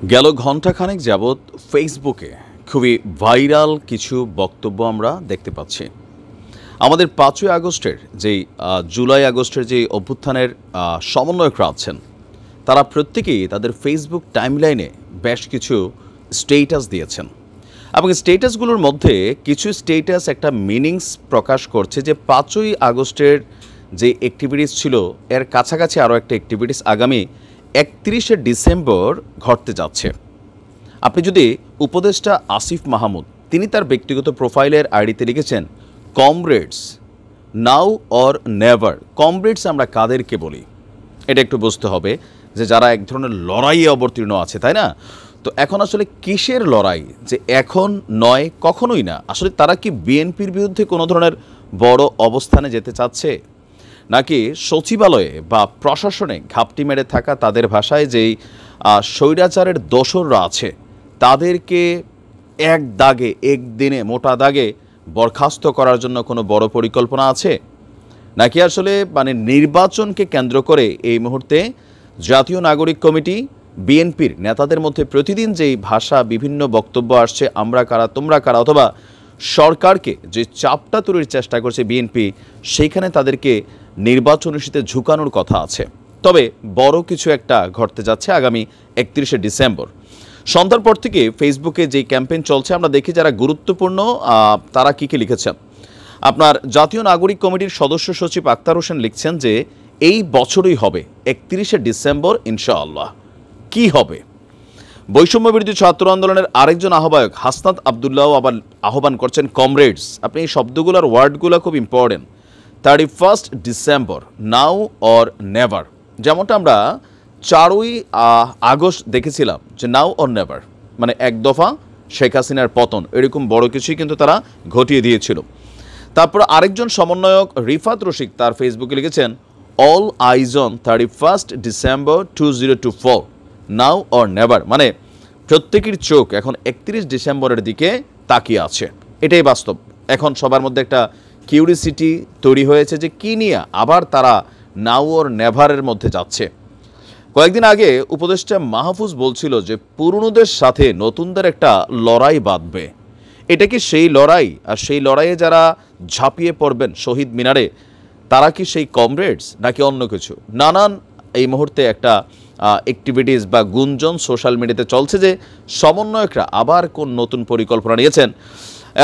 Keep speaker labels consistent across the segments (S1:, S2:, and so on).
S1: গেল ঘণ্টাখানেক যাবৎ ফেসবুকে খুবই ভাইরাল কিছু বক্তব্য আমরা দেখতে পাচ্ছি। আমাদের ৫ই আগস্টের জুলাই আগস্টের যে অভ্যুত্থানের সমন্বয়করা আছেন, তারা প্রত্যেকেই তাদের ফেসবুক টাইমলাইনে বেশ কিছু স্টেটাস দিয়েছেন এবং স্টেটাসগুলোর মধ্যে কিছু স্টেটাস একটা মিনিংস প্রকাশ করছে যে ৫ই আগস্টের যে অ্যাক্টিভিটিস ছিল এর কাছাকাছি আরও একটা অ্যাক্টিভিটিস আগামী ৩১শে ডিসেম্বর ঘটতে যাচ্ছে। আপনি যদি উপদেষ্টা আসিফ মাহমুদ তিনি তার ব্যক্তিগত প্রোফাইলের আইডিতে লিখেছেন comrades now or never. Comrades আমরা কাদেরকে বলি এটা একটু বুঝতে হবে যে যারা এক ধরনের লড়াইয়ে অবতীর্ণ আছে, তাই না? তো এখন আসলে কিসের লড়াই, যে এখন নয় কখনোই না, আসলে তারা কি বিএনপির বিরুদ্ধে কোনো ধরনের বড় অবস্থানে যেতে চাচ্ছে, নাকি সচিবালয়ে বা প্রশাসনে ঘাপটি মেরে থাকা তাদের ভাষায় যেই স্বৈরাচারের দোসররা আছে তাদেরকে এক দাগে একদিনে মোটা দাগে বরখাস্ত করার জন্য কোনো বড় পরিকল্পনা আছে, নাকি আসলে নির্বাচনকে কেন্দ্র করে এই মুহূর্তে জাতীয় নাগরিক কমিটি বিএনপির নেতাদের মধ্যে প্রতিদিন যেই ভাষা বিভিন্ন বক্তব্য আসছে আমরা কারা তোমরা কারা, অথবা সরকারকে যে চাপটা তৈরির চেষ্টা করছে বিএনপি, সেইখানে তাদেরকে নির্বাচন ইস্যুতে ঝুঁকানোর কথা আছে। তবে বড় কিছু একটা ঘটতে যাচ্ছে আগামী ৩১শে ডিসেম্বর সন্ধ্যার পর থেকে ফেসবুকে যে ক্যাম্পেইন চলছে আমরা দেখি যারা গুরুত্বপূর্ণ তারা কী কী লিখেছেন। আপনার জাতীয় নাগরিক কমিটির সদস্য সচিব আক্তার হোসেন লিখছেন যে এই বছরই হবে ৩১শে ডিসেম্বর ইনশাআল্লাহ। কি হবে? বৈষম্য বিরোধী ছাত্র আন্দোলনের আরেকজন আহ্বায়ক হাসনাত আবদুল্লাহ আবার আহ্বান করছেন কমরেডস। আপনি এই শব্দগুলোর ওয়ার্ডগুলো খুব important. 31 December now or never, যেমনটা আমরা 4ই আগস্ট দেখেছিলাম যে নাও অর নেভার মানে এক দফা শেখ হাসিনার পতন, এরকম বড় কিছুই কিন্তু তারা ঘটিয়ে দিয়েছিল। তারপর আরেকজন সমন্বয়ক রিফাত রশিক তার ফেসবুকে লিখেছেন all eyes on 31 December 2024 now or never, মানে প্রত্যেকের চোখ এখন 31 ডিসেম্বরের দিকে তাকিয়ে আছে। এটাই বাস্তব। এখন সবার মধ্যে একটা কিউরিসিটি তৈরি হয়েছে যে কী নিয়ে আবার তারা নাও অর নেভারের মধ্যে যাচ্ছে। কয়েকদিন আগে উপদেষ্টা মাহফুজ বলছিল যে পুরনোদের সাথে নতুনদের একটা লড়াই বাঁধবে। এটা কি সেই লড়াই? আর সেই লড়াইয়ে যারা ঝাঁপিয়ে পড়বেন শহীদ মিনারে তারা কি সেই কমরেডস নাকি অন্য কিছু? নানান এই মুহূর্তে একটা অ্যাক্টিভিটিস বা গুঞ্জন সোশ্যাল মিডিয়াতে চলছে যে সমন্বয়করা আবার কোন নতুন পরিকল্পনা নিয়েছেন।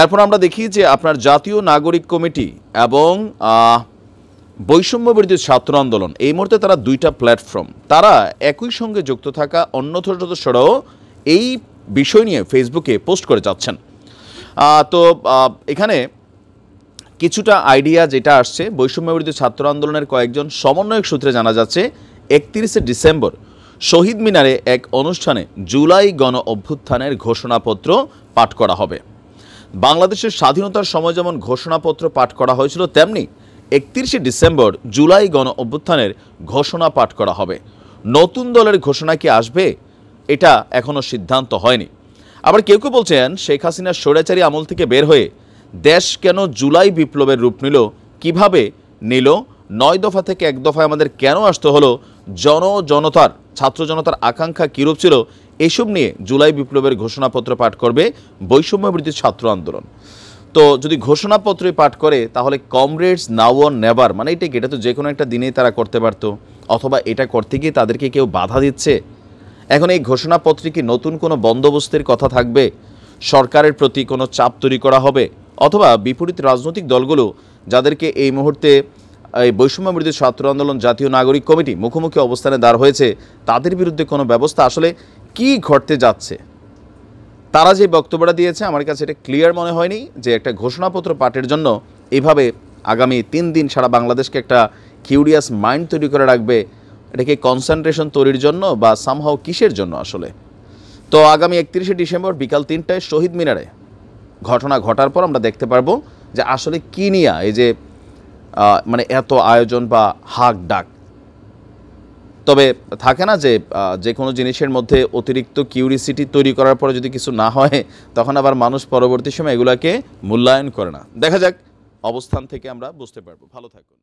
S1: এরপর আমরা দেখি যে আপনার জাতীয় নাগরিক কমিটি এবং বৈষম্য বিরোধী ছাত্র আন্দোলন এই মুহূর্তে তারা দুইটা প্ল্যাটফর্ম, তারা একই সঙ্গে যুক্ত থাকা অন্য সদস্যরাও এই বিষয় নিয়ে ফেসবুকে পোস্ট করে যাচ্ছেন। তো এখানে কিছুটা আইডিয়া যেটা আসছে বৈষম্য বিরোধী ছাত্র আন্দোলনের কয়েকজন সমন্বয়ক সূত্রে জানা যাচ্ছে 31শে ডিসেম্বর শহীদ মিনারে এক অনুষ্ঠানে জুলাই গণ অভ্যুত্থানের ঘোষণাপত্র পাঠ করা হবে। বাংলাদেশের স্বাধীনতার সময় যেমন ঘোষণাপত্র পাঠ করা হয়েছিল, তেমনি 31শে ডিসেম্বর জুলাই গণ অভ্যুত্থানের ঘোষণা পাঠ করা হবে। নতুন দলের ঘোষণা কি আসবে এটা এখনও সিদ্ধান্ত হয়নি। আবার কেউ কেউ বলছেন শেখ হাসিনার স্বৈরাচারী আমল থেকে বের হয়ে দেশ কেন জুলাই বিপ্লবের রূপ নিল, কিভাবে নিল, 9 দফা থেকে 1 দফায় আমাদের কেন আসতে হলো, জনতার ছাত্র জনতার আকাঙ্ক্ষা কীরূপ ছিল, এসব নিয়ে জুলাই বিপ্লবের ঘোষণাপত্র পাঠ করবে বৈষম্য বিরোধী ছাত্র আন্দোলন। তো যদি ঘোষণাপত্রে পাঠ করে তাহলে কমরেডস নাও অর নেভার মানে এটা তো যে কোনো একটা দিনেই তারা করতে পারতো, অথবা এটা করতে গিয়ে তাদেরকে কেউ বাধা দিচ্ছে। এখন এই ঘোষণাপত্রে কি নতুন কোনো বন্দোবস্তের কথা থাকবে, সরকারের প্রতি কোনো চাপ তৈরি করা হবে, অথবা বিপরীত রাজনৈতিক দলগুলো যাদেরকে এই মুহূর্তে এই বৈষম্য বিরোধী ছাত্র আন্দোলন জাতীয় নাগরিক কমিটি মুখোমুখি অবস্থানে দাঁড় হয়েছে তাদের বিরুদ্ধে কোনো ব্যবস্থা আসলে কি ঘটতে যাচ্ছে? তারা যে বক্তব্যটা দিয়েছে আমার কাছে এটা ক্লিয়ার মনে হয়নি যে একটা ঘোষণাপত্র পাঠের জন্য এইভাবে আগামী 3 দিন সারা বাংলাদেশকে একটা কিউরিয়াস মাইন্ড তৈরি করে রাখবে। এটাকে কনসেন্ট্রেশন তৈরির জন্য বা সামহাও কিসের জন্য আসলে? তো আগামী 31শে ডিসেম্বর বিকাল 3টায় শহীদ মিনারে ঘটনা ঘটার পর আমরা দেখতে পারবো যে আসলে কী নিয়ে এই যে এত আয়োজন বা হাক ডাক। তবে থাকে না যে কোনো জিনিসের মধ্যে অতিরিক্ত কিউরিসিটি তৈরি করার পরে যদি কিছু না হয় তখন আবার মানুষ পরবর্তী সময় এগুলাকে মূল্যায়ন করে না। দেখা যাক, অবস্থান থেকে আমরা বুঝতে পারবো। ভালো থাকুন।